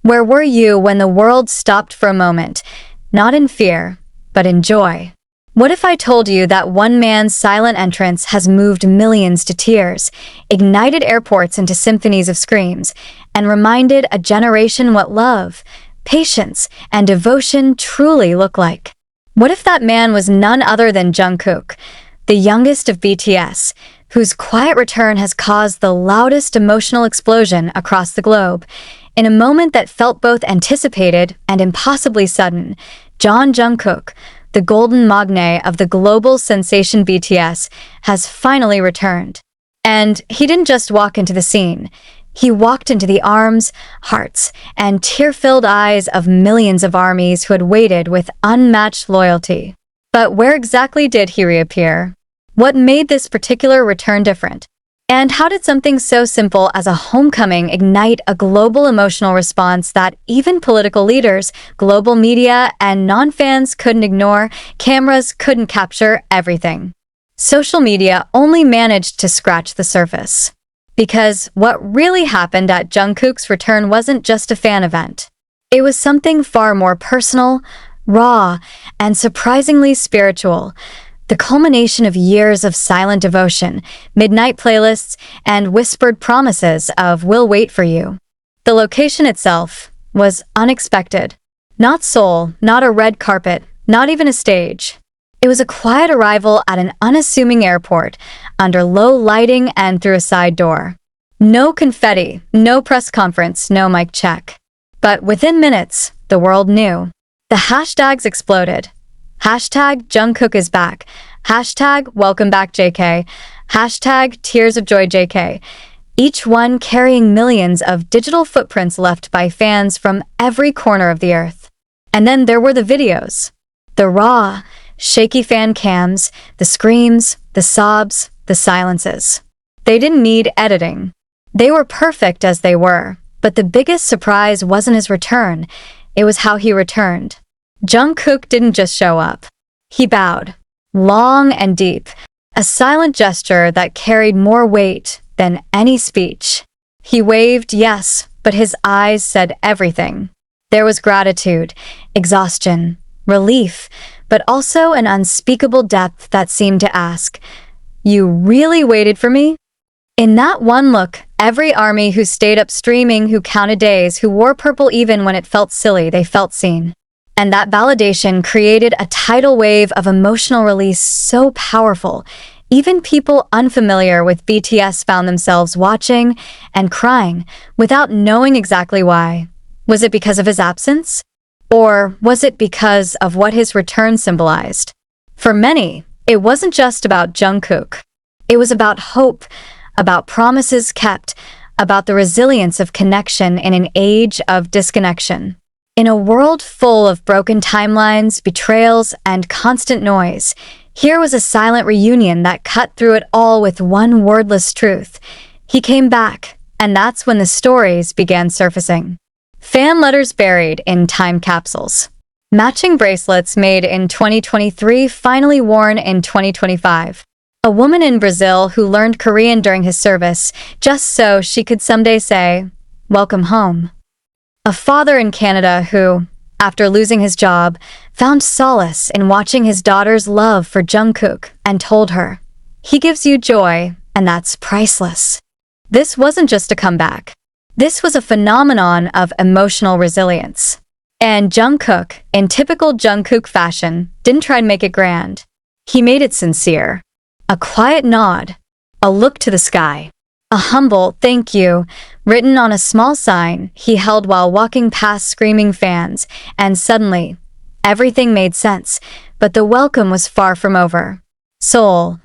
Where were you when the world stopped for a moment, not in fear, but in joy? What if I told you that one man's silent entrance has moved millions to tears, ignited airports into symphonies of screams, and reminded a generation what love, patience, and devotion truly look like? What if that man was none other than Jungkook, the youngest of BTS, whose quiet return has caused the loudest emotional explosion across the globe? In a moment that felt both anticipated and impossibly sudden, Jungkook, the golden magne of the global sensation BTS, has finally returned. And he didn't just walk into the scene. He walked into the arms, hearts, and tear-filled eyes of millions of armies who had waited with unmatched loyalty. But where exactly did he reappear? What made this particular return different? And how did something so simple as a homecoming ignite a global emotional response that even political leaders, global media, and non-fans couldn't ignore? Cameras couldn't capture everything. Social media only managed to scratch the surface. Because what really happened at Jungkook's return wasn't just a fan event. It was something far more personal, raw, and surprisingly spiritual. The culmination of years of silent devotion, midnight playlists, and whispered promises of "we'll wait for you." The location itself was unexpected. Not Seoul, not a red carpet, not even a stage. It was a quiet arrival at an unassuming airport, under low lighting and through a side door. No confetti, no press conference, no mic check. But within minutes, the world knew. The hashtags exploded. Hashtag Jungkook is back. Hashtag welcome back JK. Hashtag tears of joy JK. Each one carrying millions of digital footprints left by fans from every corner of the earth. And then there were the videos. The raw, shaky fan cams, the screams, the sobs, the silences. They didn't need editing. They were perfect as they were. But the biggest surprise wasn't his return. It was how he returned. Jungkook didn't just show up. He bowed, long and deep, a silent gesture that carried more weight than any speech. He waved, yes, but his eyes said everything. There was gratitude, exhaustion, relief, but also an unspeakable depth that seemed to ask, "You really waited for me?" In that one look, every army who stayed up streaming, who counted days, who wore purple even when it felt silly, they felt seen. And that validation created a tidal wave of emotional release so powerful, even people unfamiliar with BTS found themselves watching and crying without knowing exactly why. Was it because of his absence? Or was it because of what his return symbolized? For many, it wasn't just about Jungkook. It was about hope, about promises kept, about the resilience of connection in an age of disconnection. In a world full of broken timelines, betrayals, and constant noise, here was a silent reunion that cut through it all with one wordless truth. He came back, and that's when the stories began surfacing. Fan letters buried in time capsules. Matching bracelets made in 2023 finally worn in 2025. A woman in Brazil who learned Korean during his service, just so she could someday say, "Welcome home." A father in Canada who, after losing his job, found solace in watching his daughter's love for Jungkook and told her, "He gives you joy, and that's priceless." This wasn't just a comeback. This was a phenomenon of emotional resilience. And Jungkook, in typical Jungkook fashion, didn't try to make it grand. He made it sincere. A quiet nod, a look to the sky, a humble "thank you" written on a small sign he held while walking past screaming fans, and suddenly, everything made sense, but the welcome was far from over. Seoul,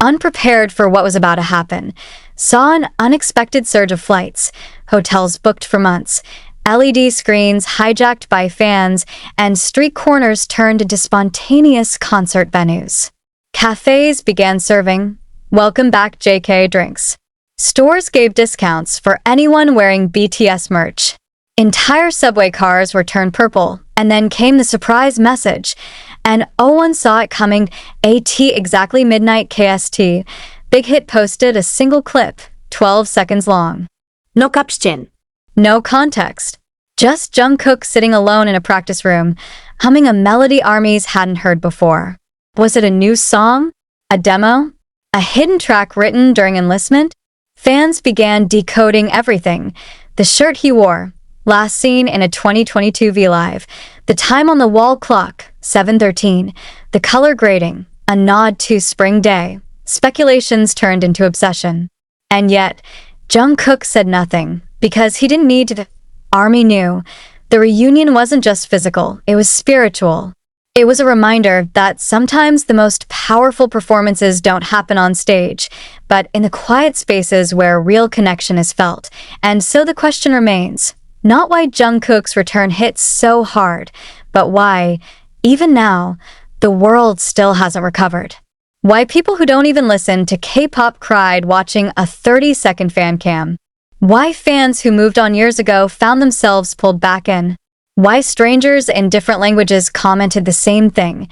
unprepared for what was about to happen, saw an unexpected surge of flights, hotels booked for months, LED screens hijacked by fans, and street corners turned into spontaneous concert venues. Cafes began serving "Welcome Back JK" drinks. Stores gave discounts for anyone wearing BTS merch. Entire subway cars were turned purple, and then came the surprise message, and no one saw it coming. At exactly midnight KST, Big Hit posted a single clip, 12 seconds long. No caption. No context. Just Jungkook sitting alone in a practice room, humming a melody armies hadn't heard before. Was it a new song? A demo? A hidden track written during enlistment? Fans began decoding everything. The shirt he wore, last seen in a 2022 V-Live. The time on the wall clock, 7:13. The color grading, a nod to Spring Day. Speculations turned into obsession. And yet, Jungkook said nothing, because he didn't need to. ARMY knew. The reunion wasn't just physical, it was spiritual. It was a reminder that sometimes the most powerful performances don't happen on stage, but in the quiet spaces where real connection is felt. And so the question remains, not why Jungkook's return hit so hard, but why, even now, the world still hasn't recovered. Why people who don't even listen to K-pop cried watching a 30-second fan cam. Why fans who moved on years ago found themselves pulled back in. Why strangers in different languages commented the same thing.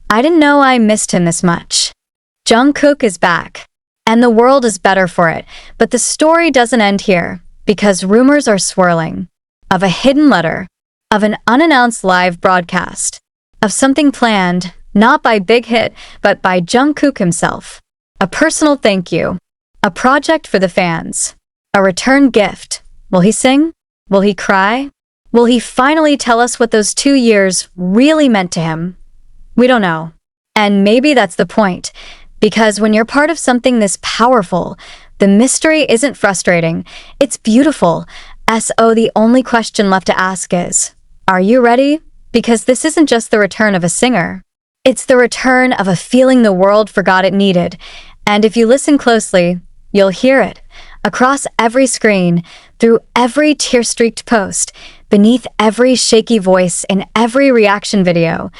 I didn't know I missed him this much. Jungkook is back, and the world is better for it. But the story doesn't end here, because rumors are swirling. Of a hidden letter, of an unannounced live broadcast, of something planned, not by Big Hit, but by Jungkook himself. A personal thank you. A project for the fans. A return gift. Will he sing? Will he cry? Will he finally tell us what those 2 years really meant to him? We don't know. And maybe that's the point. Because when you're part of something this powerful, the mystery isn't frustrating. It's beautiful. So the only question left to ask is, are you ready? Because this isn't just the return of a singer. It's the return of a feeling the world forgot it needed. And if you listen closely, you'll hear it. Across every screen, through every tear-streaked post, beneath every shaky voice in every reaction video,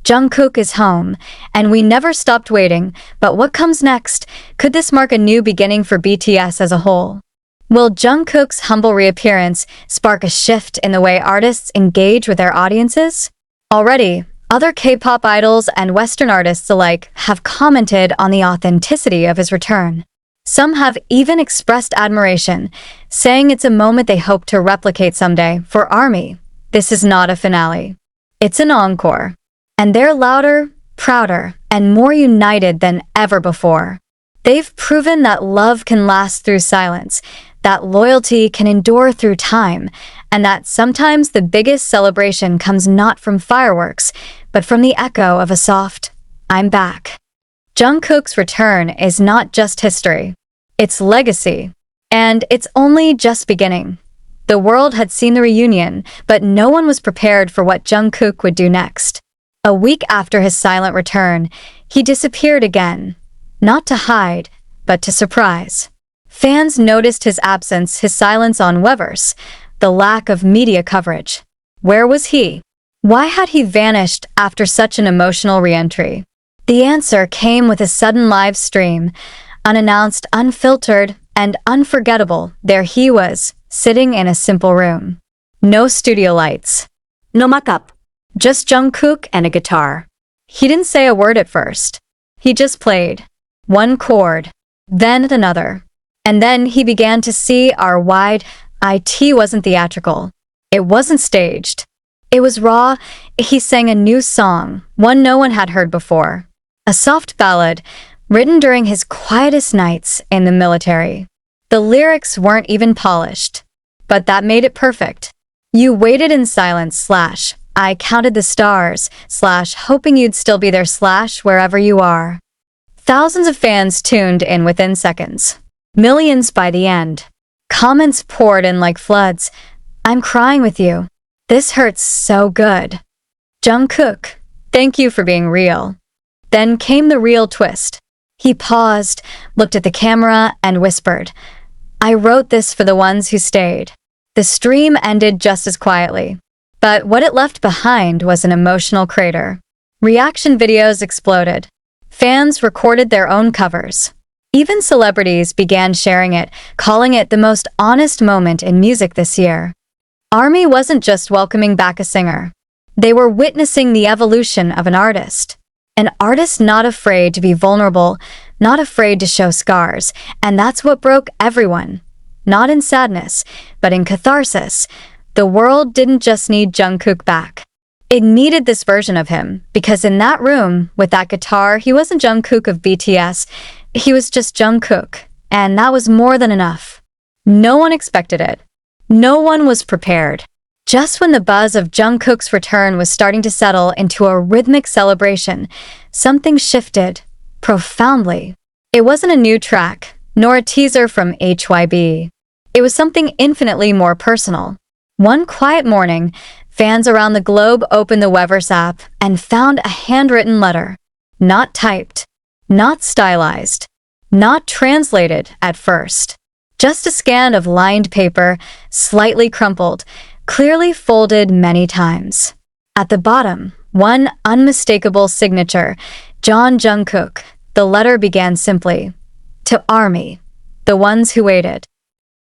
Jungkook is home, and we never stopped waiting. But what comes next? Could this mark a new beginning for BTS as a whole? Will Jungkook's humble reappearance spark a shift in the way artists engage with their audiences? Already, other K-pop idols and Western artists alike have commented on the authenticity of his return. Some have even expressed admiration, saying it's a moment they hope to replicate someday. For ARMY, this is not a finale. It's an encore. And they're louder, prouder, and more united than ever before. They've proven that love can last through silence, that loyalty can endure through time, and that sometimes the biggest celebration comes not from fireworks, but from the echo of a soft, "I'm back." Jungkook's return is not just history, it's legacy. And it's only just beginning. The world had seen the reunion, but no one was prepared for what Jungkook would do next. A week after his silent return, he disappeared again. Not to hide, but to surprise. Fans noticed his absence, his silence on Weverse, the lack of media coverage. Where was he? Why had he vanished after such an emotional re-entry? The answer came with a sudden live stream. Unannounced, unfiltered, and unforgettable, there he was, sitting in a simple room. No studio lights. No makeup. Just Jungkook and a guitar. He didn't say a word at first. He just played. One chord, then another. And then he began to see our wide IT wasn't theatrical. It wasn't staged. It was raw. He sang a new song, one no one had heard before. A soft ballad, written during his quietest nights in the military. The lyrics weren't even polished, but that made it perfect. You waited in silence / I counted the stars / hoping you'd still be there / wherever you are. Thousands of fans tuned in within seconds. Millions by the end. Comments poured in like floods. "I'm crying with you. This hurts so good. Jungkook, thank you for being real." Then came the real twist. He paused, looked at the camera, and whispered, "I wrote this for the ones who stayed." The stream ended just as quietly. But what it left behind was an emotional crater. Reaction videos exploded. Fans recorded their own covers. Even celebrities began sharing it, calling it the most honest moment in music this year. ARMY wasn't just welcoming back a singer. They were witnessing the evolution of an artist. An artist not afraid to be vulnerable, not afraid to show scars, and that's what broke everyone. Not in sadness, but in catharsis. the world didn't just need Jungkook back. It needed this version of him, because in that room, with that guitar, he wasn't Jungkook of BTS, he was just Jungkook, and that was more than enough. No one expected it. No one was prepared. Just when the buzz of Jungkook's return was starting to settle into a rhythmic celebration, something shifted, profoundly. It wasn't a new track, nor a teaser from HYB. It was something infinitely more personal. One quiet morning, fans around the globe opened the Weverse app and found a handwritten letter. Not typed, not stylized, not translated at first. Just a scan of lined paper, slightly crumpled, clearly folded many times. At the bottom, one unmistakable signature, John Jungkook. The letter began simply, "To ARMY, the ones who waited."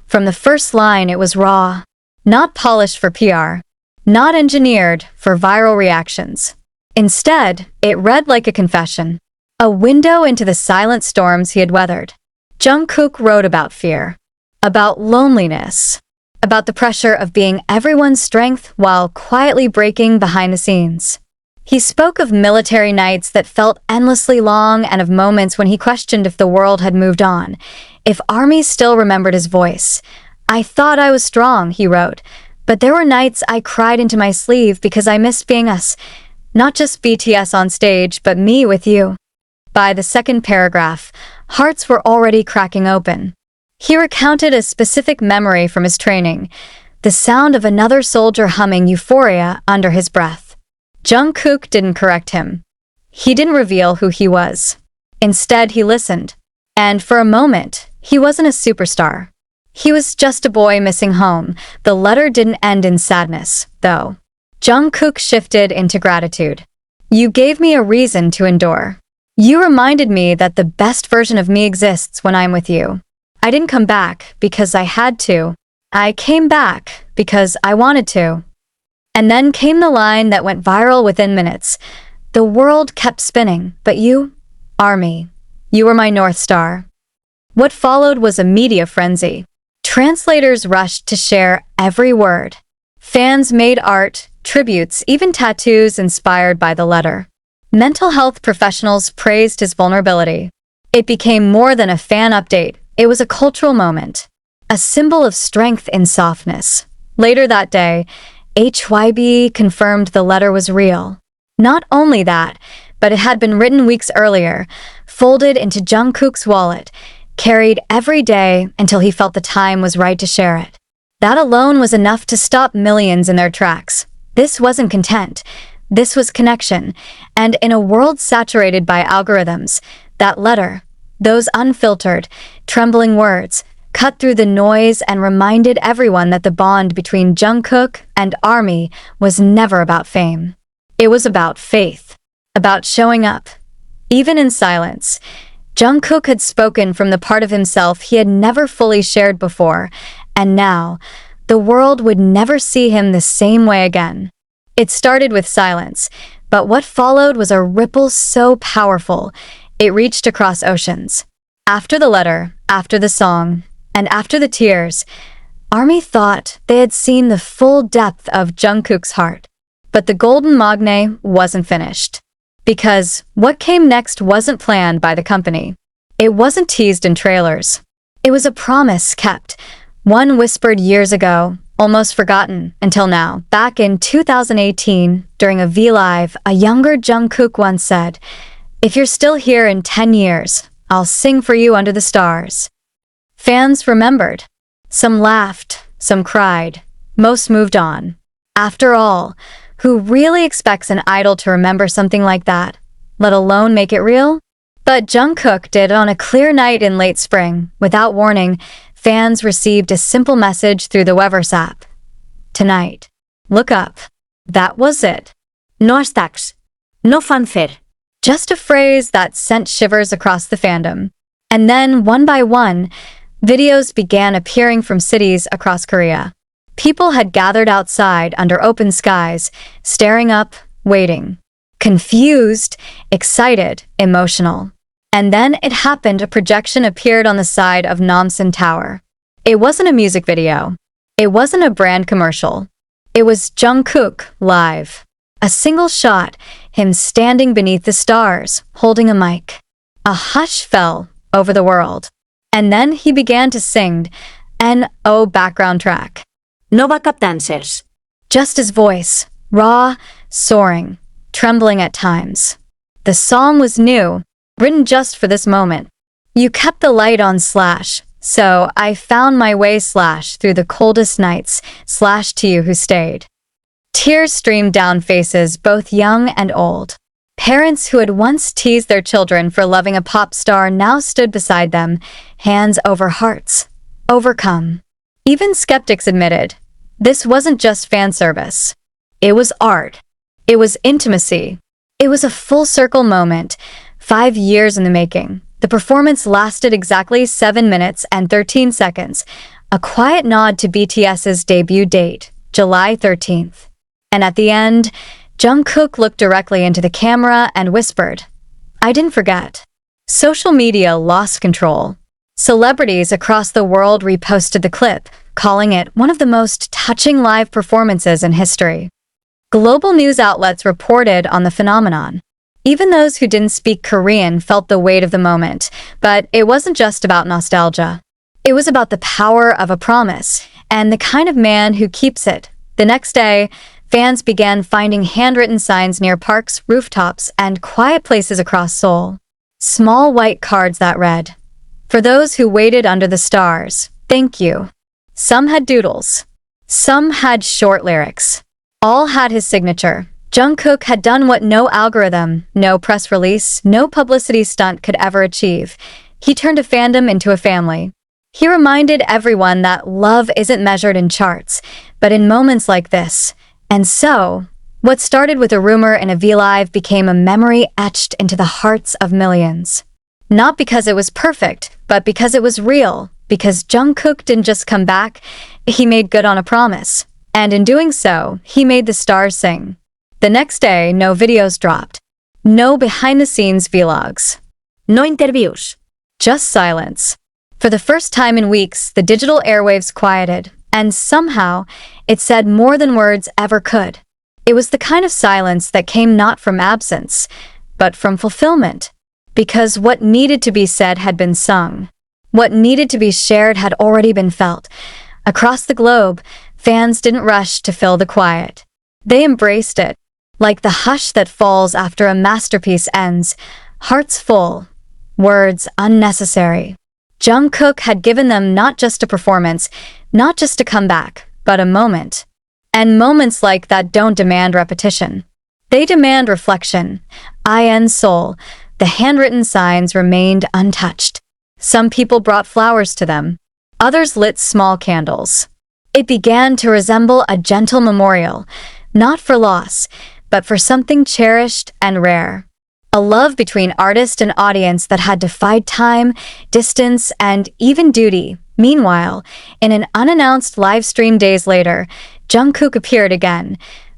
From the first line, it was raw, not polished for PR, not engineered for viral reactions. Instead, it read like a confession, a window into the silent storms he had weathered. Jungkook wrote about fear, about loneliness, about the pressure of being everyone's strength while quietly breaking behind the scenes. He spoke of military nights that felt endlessly long and of moments when he questioned if the world had moved on, if ARMY still remembered his voice. "I thought I was strong," he wrote, "but there were nights I cried into my sleeve because I missed being us. Not just BTS on stage, but me with you." By the second paragraph, hearts were already cracking open. He recounted a specific memory from his training, the sound of another soldier humming Euphoria under his breath. Jungkook didn't correct him. He didn't reveal who he was. Instead, he listened. And for a moment, he wasn't a superstar. He was just a boy missing home. The letter didn't end in sadness, though. Jungkook shifted into gratitude. "You gave me a reason to endure. You reminded me that the best version of me exists when I'm with you. I didn't come back because I had to. I came back because I wanted to." And then came the line that went viral within minutes. "The world kept spinning, but you, ARMY, you were my North Star." What followed was a media frenzy. Translators rushed to share every word. Fans made art, tributes, even tattoos inspired by the letter. Mental health professionals praised his vulnerability. It became more than a fan update. It was a cultural moment, a symbol of strength in softness. Later that day, HYB confirmed the letter was real. Not only that, but it had been written weeks earlier, folded into Jungkook's wallet, carried every day until he felt the time was right to share it. That alone was enough to stop millions in their tracks. This wasn't content. This was connection. And in a world saturated by algorithms, that letter, those unfiltered, trembling words, cut through the noise and reminded everyone that the bond between Jungkook and ARMY was never about fame. It was about faith, about showing up. Even in silence, Jungkook had spoken from the part of himself he had never fully shared before, and now, the world would never see him the same way again. It started with silence, but what followed was a ripple so powerful, it reached across oceans. After the letter, after the song, and after the tears, ARMY thought they had seen the full depth of Jungkook's heart. But the Golden Magne wasn't finished. Because what came next wasn't planned by the company. It wasn't teased in trailers. It was a promise kept, one whispered years ago, almost forgotten until now. Back in 2018, during a V-Live, a younger Jungkook once said, "If you're still here in 10 years, I'll sing for you under the stars." Fans remembered. Some laughed, some cried. Most moved on. After all, who really expects an idol to remember something like that, let alone make it real? But Jungkook did on a clear night in late spring. Without warning, fans received a simple message through the Weverse app. "Tonight. Look up." That was it. No hashtags. No fanfare. Just a phrase that sent shivers across the fandom. And then, one by one, videos began appearing from cities across Korea. People had gathered outside under open skies, staring up, waiting. Confused, excited, emotional. And then it happened. A projection appeared on the side of Namsan Tower. It wasn't a music video. It wasn't a brand commercial. It was Jungkook live. A single shot, him standing beneath the stars, holding a mic. A hush fell over the world. And then he began to sing an background track. No backup dancers. Just his voice, raw, soaring, trembling at times. The song was new, written just for this moment. You kept the light on slash, so I found my way slash through the coldest nights, slash to you who stayed. Tears streamed down faces both young and old. Parents who had once teased their children for loving a pop star now stood beside them, hands over hearts, overcome. Even skeptics admitted, this wasn't just fan service. It was art. It was intimacy. It was a full-circle moment, 5 years in the making. The performance lasted exactly 7 minutes and 13 seconds, a quiet nod to BTS's debut date, July 13th. And at the end, Jungkook looked directly into the camera and whispered, I didn't forget. Social media lost control. Celebrities across the world reposted the clip, calling it one of the most touching live performances in history. Global news outlets reported on the phenomenon. Even those who didn't speak Korean felt the weight of the moment, but it wasn't just about nostalgia. It was about the power of a promise, and the kind of man who keeps it. The next day, fans began finding handwritten signs near parks, rooftops, and quiet places across Seoul. Small white cards that read, For those who waited under the stars, thank you. Some had doodles. Some had short lyrics. All had his signature. Jungkook had done what no algorithm, no press release, no publicity stunt could ever achieve. He turned a fandom into a family. He reminded everyone that love isn't measured in charts, but in moments like this. And so, what started with a rumor in a V-Live became a memory etched into the hearts of millions. Not because it was perfect, but because it was real. Because Jungkook didn't just come back, he made good on a promise. And in doing so, he made the stars sing. The next day, no videos dropped. No behind-the-scenes vlogs. No interviews. Just silence. For the first time in weeks, the digital airwaves quieted, and somehow, it said more than words ever could. It was the kind of silence that came not from absence, but from fulfillment. Because what needed to be said had been sung. What needed to be shared had already been felt. Across the globe, fans didn't rush to fill the quiet. They embraced it, like the hush that falls after a masterpiece ends, hearts full, words unnecessary. Jungkook had given them not just a performance, not just a comeback, but a moment. And moments like that don't demand repetition. They demand reflection. In Seoul, the handwritten signs remained untouched. Some people brought flowers to them. Others lit small candles. It began to resemble a gentle memorial, not for loss, but for something cherished and rare. A love between artist and audience that had defied time, distance, and even duty. Meanwhile, in an unannounced live stream days later, Jungkook appeared again,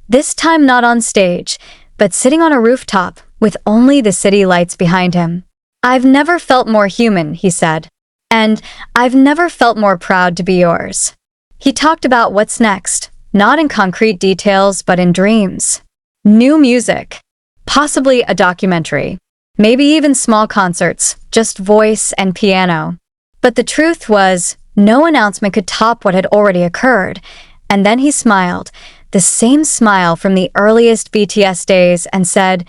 this time not on stage, but sitting on a rooftop with only the city lights behind him. I've never felt more human, he said. And I've never felt more proud to be yours. He talked about what's next, not in concrete details, but in dreams. New music, possibly a documentary, maybe even small concerts, just voice and piano. But the truth was, no announcement could top what had already occurred. And then he smiled, the same smile from the earliest BTS days, and said,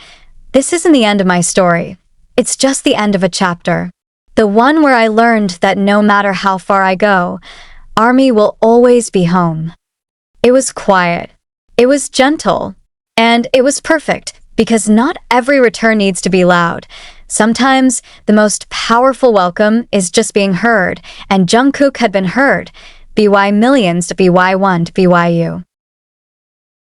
This isn't the end of my story. It's just the end of a chapter. The one where I learned that no matter how far I go, ARMY will always be home. It was quiet. It was gentle. And it was perfect, because not every return needs to be loud. Sometimes, the most powerful welcome is just being heard, and Jungkook had been heard. BY millions to BY1 to BYU.